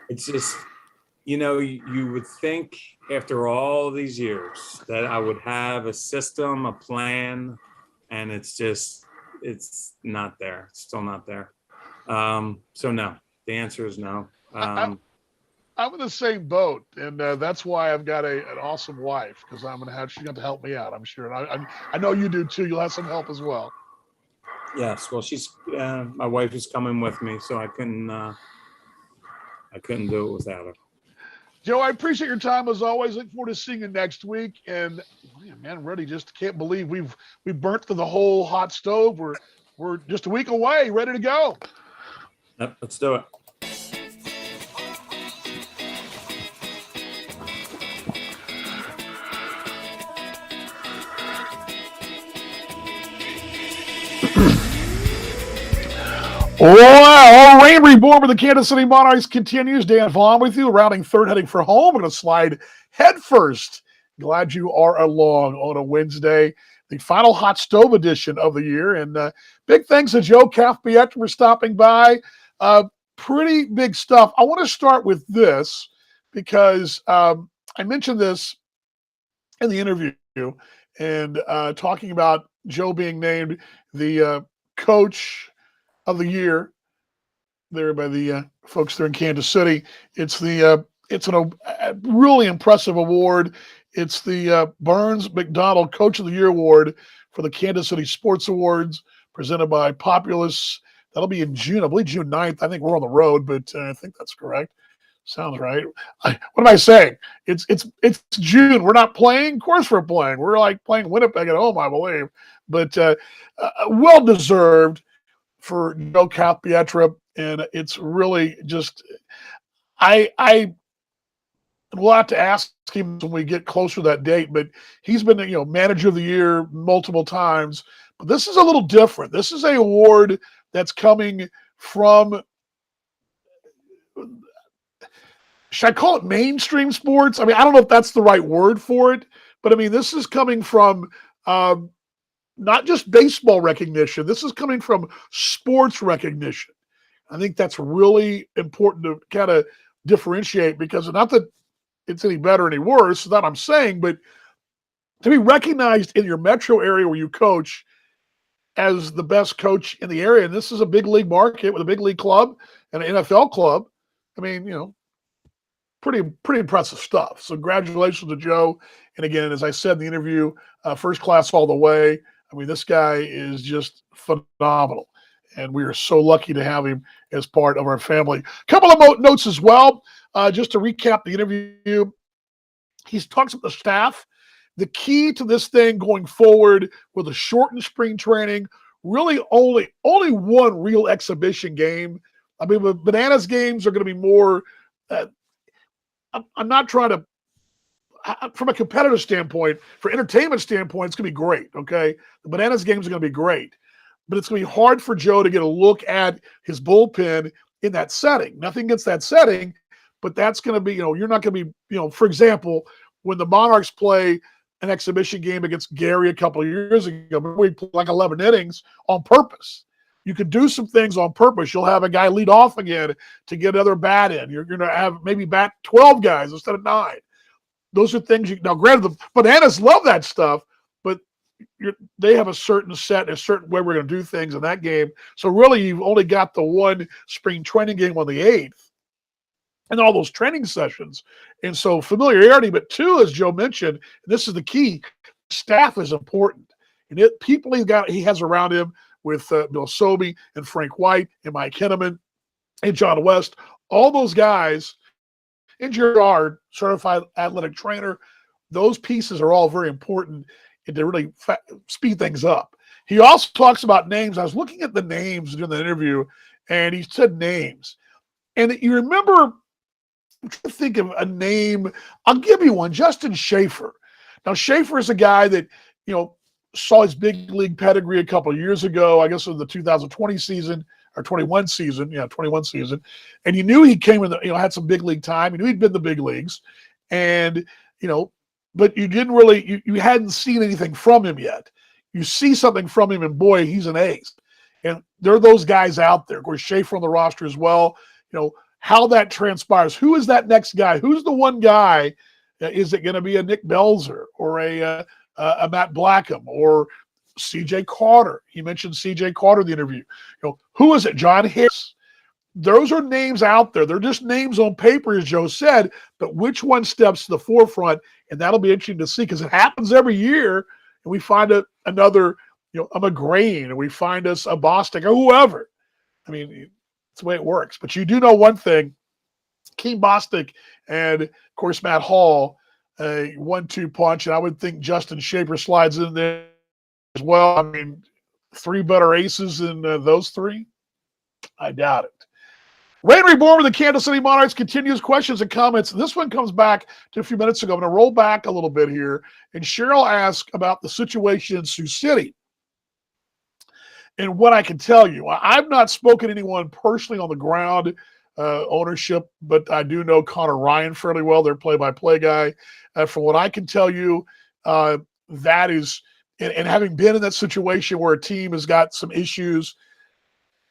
it's just, you would think after all these years that I would have a system, a plan, and it's not there. It's still not there. So no, the answer is no. I'm in the same boat, and that's why I've got an awesome wife, because she's going to help me out, I'm sure. And I know you do too. You'll have some help as well. Yes. Well, my wife is coming with me, so I couldn't do it without her. Joe, I appreciate your time as always. Look forward to seeing you next week. And man, Reddy, just can't believe we burnt through the whole hot stove. We're just a week away, ready to go. Yep, let's do it. Well, Rain Reborn with the Kansas City Monarchs continues. Dan Vaughn with you, rounding third, heading for home. We're going to slide head first. Glad you are along on a Wednesday, the final hot stove edition of the year. And big thanks to Joe Cathpietra for stopping by. Pretty big stuff. I want to start with this because I mentioned this in the interview, and talking about Joe being named the coach of the year there by the folks there in Kansas City. It's a really impressive award. It's the Burns McDonnell Coach of the Year Award for the Kansas City Sports Awards, presented by Populous. That'll be in June, I believe June 9th. I think we're on the road, but I think that's correct. Sounds right. What am I saying? It's June. We're not playing. Of course we're playing. We're like playing Winnipeg at home, I believe. But well deserved for Joe Cathpietra, and it's really just I and we'll have to ask him when we get closer to that date, but he's been, manager of the year multiple times. But this is a little different. This is an award that's coming from, should I call it mainstream sports? I mean, I don't know if that's the right word for it, but I mean, this is coming from not just baseball recognition. This is coming from sports recognition. I think that's really important to kind of differentiate, because not that it's any better or any worse, that I'm saying, but to be recognized in your metro area where you coach as the best coach in the area, and this is a big league market with a big league club and an NFL club. I mean, pretty impressive stuff. So congratulations to Joe. And again, as I said in the interview, first class all the way. I mean, this guy is just phenomenal, and we are so lucky to have him as part of our family. A couple of notes as well, just to recap the interview. He talks about the staff. The key to this thing going forward with a shortened spring training, really only one real exhibition game. I mean, the Bananas games are going to be more I'm not trying to, from a competitive standpoint, for entertainment standpoint, it's going to be great, okay? The Bananas games are going to be great. But it's going to be hard for Joe to get a look at his bullpen in that setting. Nothing against that setting, but that's going to be, you're not going to be, for example, when the Monarchs play an exhibition game against Gary a couple of years ago, we played like 11 innings on purpose. You could do some things on purpose. You'll have a guy lead off again to get another bat in. You're going to have maybe bat 12 guys instead of 9. Those are things now granted, the Bananas love that stuff, but they have a certain set, a certain way we're going to do things in that game. So really, you've only got the one spring training game on the 8th and all those training sessions. And so familiarity, but two, as Joe mentioned, and this is the key, staff is important. And people he has around him, with Bill Sobey and Frank White and Mike Henneman and John West, all those guys, and Gerard, certified athletic trainer, those pieces are all very important and to really speed things up. He also talks about names. I was looking at the names during the interview, and he said names. And you remember, I'm trying to think of a name. I'll give you one, Justin Schaefer. Now, Schaefer is a guy that, saw his big league pedigree a couple of years ago, I guess in the 2020 season or 21 season. Yeah, 21 season. And you knew he came in, had some big league time. You knew he'd been in the big leagues. And, but you didn't really, you hadn't seen anything from him yet. You see something from him, and boy, he's an ace. And there are those guys out there. Of course, Schaefer on the roster as well. How that transpires. Who is that next guy? Who's the one guy? Is it going to be a Nick Belzer or a Matt Blackham or C.J. Carter? He mentioned C.J. Carter in the interview. Who is it? John Harris. Those are names out there. They're just names on paper, as Joe said, but which one steps to the forefront? And that'll be interesting to see, because it happens every year, and we find another, a McGrain, and we find us a Bostic or whoever. I mean, it's the way it works. But you do know one thing, Keem Bostic and, of course, Matt Hall, a 1-2 punch, and I would think Justin Schaefer slides in there as well. I mean, 3 better aces than those 3? I doubt it. Rain Reborn with the Kansas City Monarchs continues questions and comments. This one comes back to a few minutes ago. I'm going to roll back a little bit here. And Cheryl asked about the situation in Sioux City. And what I can tell you, I've not spoken to anyone personally on the ground, ownership, but I do know Connor Ryan fairly well, their play-by-play guy. From what I can tell you, that is, and having been in that situation where a team has got some issues,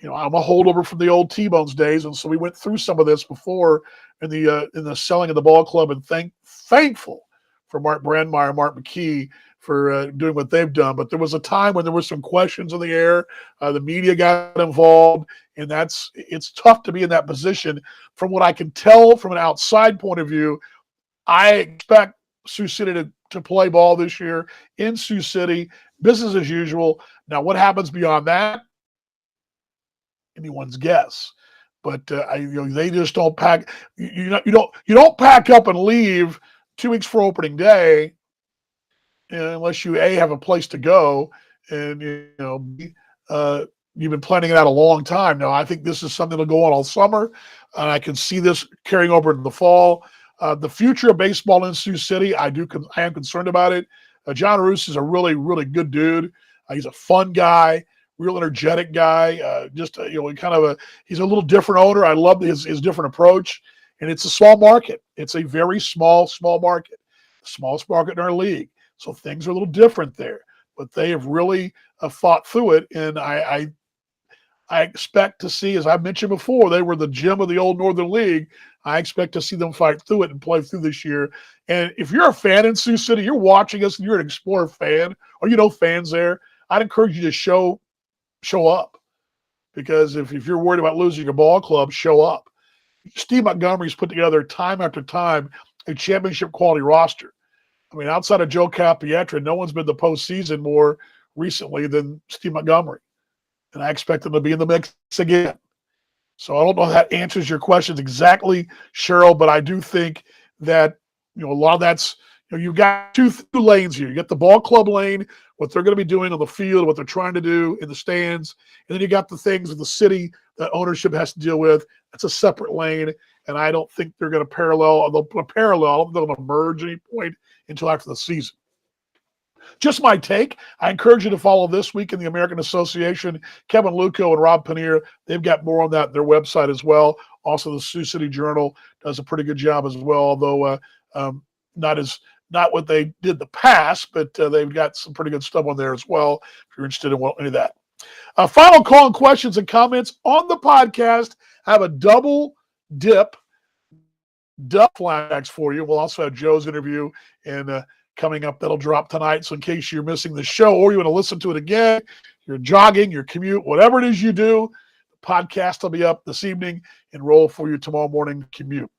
I'm a holdover from the old T-Bones days, and so we went through some of this before in the selling of the ball club, and thankful for Mark Brandmeier, Mark McKee for doing what they've done. But there was a time when there were some questions in the air. The media got involved, and it's tough to be in that position. From what I can tell from an outside point of view, I expect Sioux City to play ball this year in Sioux City, business as usual. Now, what happens beyond that? Anyone's guess. But they just don't pack. You don't pack up and leave 2 weeks for opening day, unless you have a place to go, and you've been planning it out a long time. Now, I think this is something that'll go on all summer, and I can see this carrying over into the fall. The future of baseball in Sioux City, I am concerned about it. John Roos is a really, really good dude. He's a fun guy, real energetic guy. He's a little different owner. I love his different approach. And it's a small market. It's a very small market, the smallest market in our league. So things are a little different there. But they have really fought through it. And I expect to see, as I mentioned before, they were the gem of the old Northern League. I expect to see them fight through it and play through this year. And if you're a fan in Sioux City, you're watching us and you're an Explorer fan, or you know fans there, I'd encourage you to show up. Because if you're worried about losing your ball club, show up. Steve Montgomery's put together time after time a championship quality roster. I mean, outside of Joe Capietra, no one's been the postseason more recently than Steve Montgomery. And I expect them to be in the mix again. So I don't know if that answers your questions exactly, Cheryl, but I do think that, a lot of that's, you've got two lanes here. You got the ball club lane, what they're going to be doing on the field, what they're trying to do in the stands. And then you got the things of the city that ownership has to deal with. That's a separate lane. And I don't think they're going to parallel. They'll merge at any point until after the season. Just my take. I encourage you to follow This Week in the American Association. Kevin Luco and Rob Paneer, they've got more on that, their website as well. Also, the Sioux City Journal does a pretty good job as well, although not what they did the past, but they've got some pretty good stuff on there as well if you're interested in any of that. Final call and questions and comments on the podcast. I have a double flashbacks for you. We'll also have Joe's interview and coming up that'll drop tonight. So in case you're missing the show or you want to listen to it again, you're jogging, your commute, whatever it is you do, the podcast will be up this evening and roll for you tomorrow morning commute.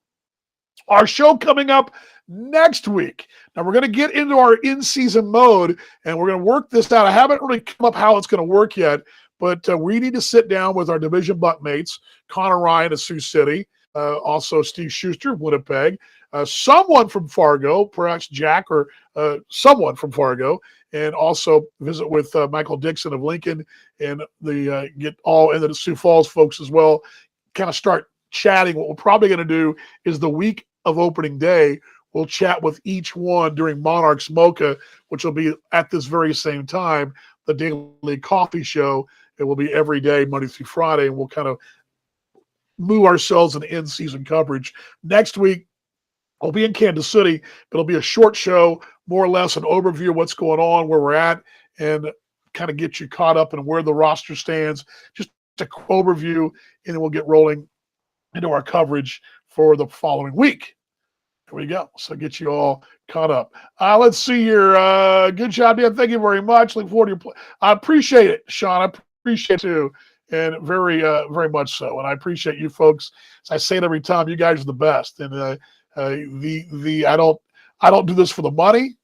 Our show coming up next week. Now we're going to get into our in-season mode and we're going to work this out. I haven't really come up how it's going to work yet, but we need to sit down with our division bunkmates, Connor Ryan of Sioux City, also Steve Schuster of Winnipeg, someone from Fargo, perhaps Jack or someone from Fargo, and also visit with Michael Dixon of Lincoln and get all into the Sioux Falls folks as well. Kind of start chatting. What we're probably going to do is the week of opening day, we'll chat with each one during Monarchs Mocha, which will be at this very same time, the daily coffee show. It will be every day, Monday through Friday, and we'll kind of move ourselves into in-season coverage. Next week, I'll be in Kansas City, but it'll be a short show, more or less an overview of what's going on, where we're at, and kind of get you caught up in where the roster stands. Just a quick overview, and then we'll get rolling into our coverage for the following week. There we go. So get you all caught up. Let's see here. Good job, Dan. Thank you very much. Looking forward to your play. I appreciate it, Sean. I appreciate it too. And very, very much so. And I appreciate you folks. As I say it every time, you guys are the best. And I don't do this for the money.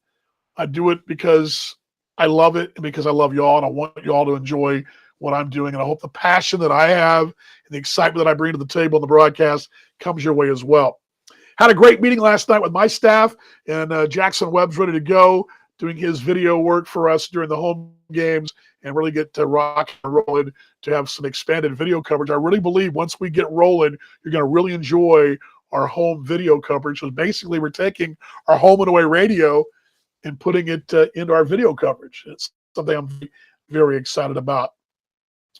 I do it because I love it and because I love y'all, and I want y'all to enjoy what I'm doing. And I hope the passion that I have and the excitement that I bring to the table in the broadcast comes your way as well. Had a great meeting last night with my staff, and Jackson Webb's ready to go, doing his video work for us during the home games, and really get to rock and rolling to have some expanded video coverage. I really believe once we get rolling, you're going to really enjoy our home video coverage. So basically, we're taking our home and away radio and putting it into our video coverage. It's something I'm very excited about.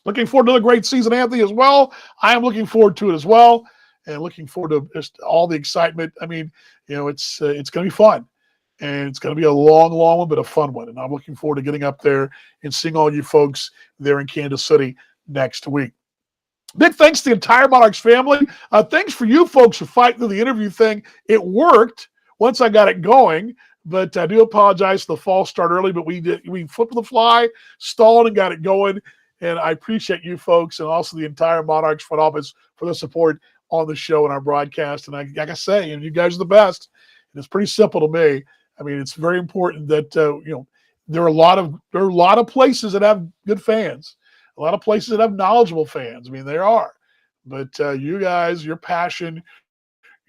Looking forward to a great season, Anthony, as well. I am looking forward to it as well, and looking forward to just all the excitement. I mean, it's going to be fun, and it's going to be a long, long one, but a fun one. And I'm looking forward to getting up there and seeing all you folks there in Kansas City next week. Big thanks to the entire Monarchs family. Thanks for you folks for fighting through the interview thing. It worked once I got it going, but I do apologize for the false start early, but we flipped the fly, stalled, and got it going. And I appreciate you folks and also the entire Monarchs front office for the support on the show and our broadcast. And like I say, you guys are the best. And it's pretty simple to me. I mean, it's very important that there are a lot of places that have good fans, a lot of places that have knowledgeable fans. I mean, there are, but you guys, your passion,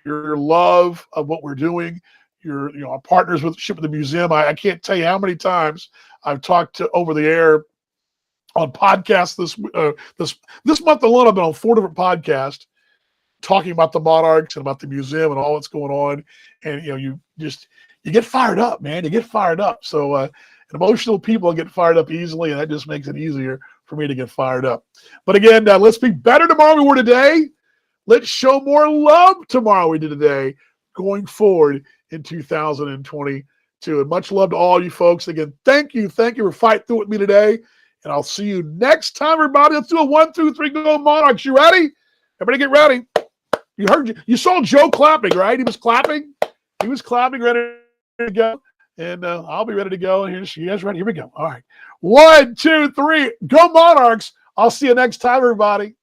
your love of what we're doing, our partners with the museum. I can't tell you how many times I've talked to over the air on podcasts this month alone. I've been on 4 different podcasts, talking about the Monarchs and about the museum and all that's going on. And, you get fired up, man. You get fired up. So emotional people get fired up easily, and that just makes it easier for me to get fired up. But again, let's be better tomorrow than we were today. Let's show more love tomorrow we did today going forward in 2022. And much love to all you folks. Again, thank you. Thank you for fighting through with me today. And I'll see you next time, everybody. Let's do a 1, 2, 3, go Monarchs. You ready? Everybody get ready. You saw Joe clapping, right? He was clapping. He was clapping, ready to go. And I'll be ready to go. And you guys ready? Here we go. All right. 1, 2, 3, go Monarchs. I'll see you next time, everybody.